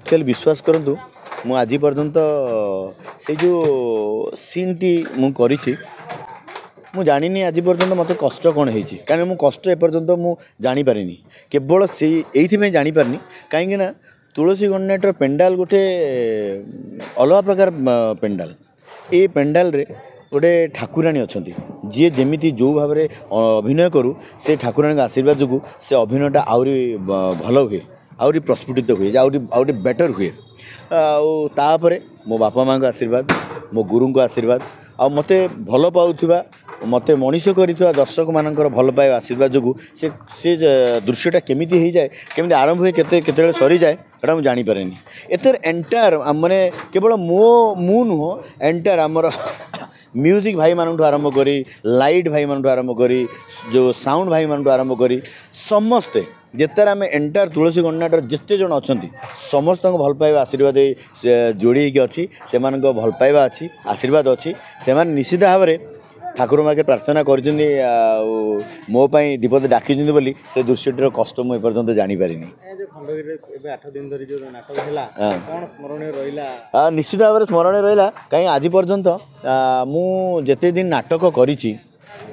actually विश्वास करंतु मु आज पर्यंत से जो सीन टी मु करिछि मु जानिनी आज पर्यंत मते कष्ट कौन होइछि कारण मु कष्ट एपर्यंत मु जानी पारिनी केवल से एइथि में जानी पारनी काहेकि ना तुलसी गणनाटर पेंडाल गोटे अलग प्रकार पेंडाल ए पेंडाल रे गोटे ठाकुराणी अच्छा जी जमी जो भाव में अभिनय करूँ से ठाकुराणी आशीर्वाद जो से अभिनयटा आहरी भल हुए आहरी प्रस्फुटित हुए आउटे बेटर हुए आउे मो बापा माँ आशीर्वाद मो गुरु को आशीर्वाद आ मते भल पाउथिबा मते मनीष करिथिबा दर्शक मानकर भल पाए आशीर्वाद जो से दृश्यटा केमिति हो जाए केमिति आरंभ हुए केते सरी जाए एटा मु जानी पारेनी एतर एंटायर माने केवल मु नुह एंटायर आमर म्यूजिक भाई मानू आरंभ करी लाइट भाई मानू आरंभ करी जो साउंड भाई मानू आरंभ करी समस्ते जिते आम एंटायर तुलसी गणनाटर जिते जन अच्छा समस्त भल पाइबा आशीर्वाद जोड़ी अच्छी से भल पाइबा अच्छी आशीर्वाद अच्छी से निश्चित भाव में ठाकुर माके प्रार्थना कर मो दीपद डाकी बोली से दृश्यटर कष्ट मुझे पर्यटन जानीपारे निश्चित भाव में स्मरण रहा कहीं आज पर्यंत मुझे दिन नाटक करी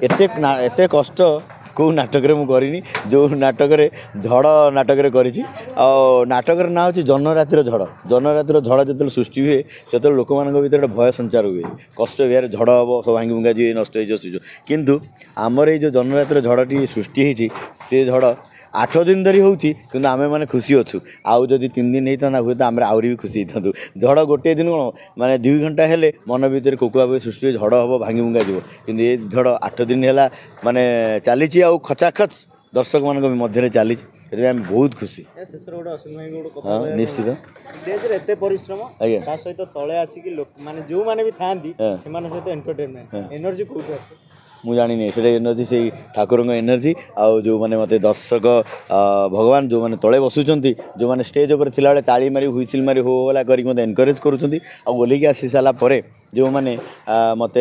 एते कष्ट कौ नाटक मु करिनी जो नाटक झड़ नाटक करी नाटक ना हूँ जनरातिर झड़ जो सृष्टि हुए से लोक मान भर भय संचार हुए कष्ट हुए झड़ हम सब भांगी भुंगा जी नष्ट हो किंतु आमर ये जनरातिर झड़टी सृष्टि होती से झड़ 8 दिन धरी होची किंतु आमे माने खुशी अच्छु आउ जदि 3 दिन होता हुए तो आम आहरी भी खुशी होता झड़ गोटे दिन कौन माने 2 घंटा हेले मन भितर कोकुआ सृष्टि झड़ हम भांगी भुंगा जीव कि ये झड़ 8 दिन है माने चली खचाखच दर्शक मान मध्य चली बहुत खुशी निश्चित परिश्रम सहित तले आसिक माने जो माने भी थांती सहित एंटरटेनमेंट एनर्जी कोथि आसे मु जानी से एनर्जी से ठाकुर एनर्जी आउ जो मैंने मत दर्शक भगवान जो मैंने तले बसुंच जो मैंने स्टेज उपर थिला बेले ताली मारी हुइसिल मारी हो होला करी मत एनकरेज करुँच ओल्लिकी आसी सारा पर जो मैंने मत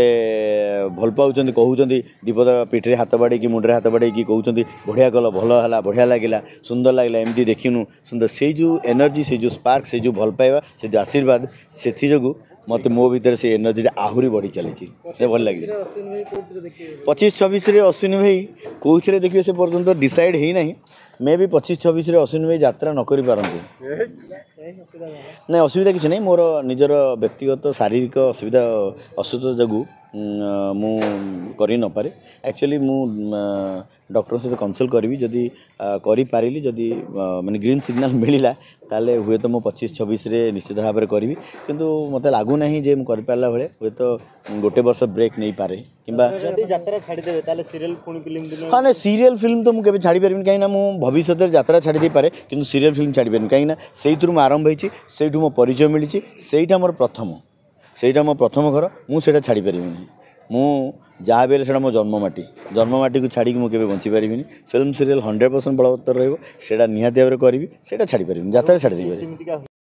भल पाँच कहते दीपद पिठे हाथ बाड़े कि मुंडे हाथ बाड़े कि कहते बढ़िया कल भल है बढ़िया लगे सुंदर लगे एमती देखिनु सुंदर से जो एनर्जी से जो स्पार्क से जो भल पाइबा से जो आशीर्वाद से जो मत मो भीतर से एनर्जी आहरी बढ़ी चली भल लगे 25-26 अश्विनी भाई कौन देखिए से पर्यटन डिसाइड है ना मे भी 25-26 अश्विनी भाई यात्रा न करि पारंती नहीं असुविधा किसी नहीं मोर निजर व्यक्तिगत शारीरिक असुविधा जो मु करि न पारे एक्चुअली मु डॉक्टर सहित कंसल्ट करी जदि करि पारिली जदि माने ग्रीन सिग्नल मिलला ताले हुए तो मु 25-26 निश्चित भाव में करी किंतु मते लागू नहीं जे मु करि पारला भले हुए तो गोटे वर्ष ब्रेक नहीं पारे किंबा जदि यात्रा छाड़ी देबे ताले सीरियल पुनी फिल्म दिन हां सीरियल फिल्म तो मु केबे छाड़ी परबिन काई ना मु भविष्य में यात्रा छाड़ी दे पारे किंतु सीरियल फिल्म छाड़ी परबिन काई ना सेइथुर मु आरंभ होईची सेइठु मो परिचय मिलिची सेइठा मोर प्रथम घर मुझे छाड़ी पारिबिनी मु जहाँ भी से मो जन्ममाटी को छाड़ी मुझे बंची पारिनी फिल्म सीरियल 100% बलवत्तर रहा निहाती भाव में करी छाड़ी पारिनी यात्रा छाड़ी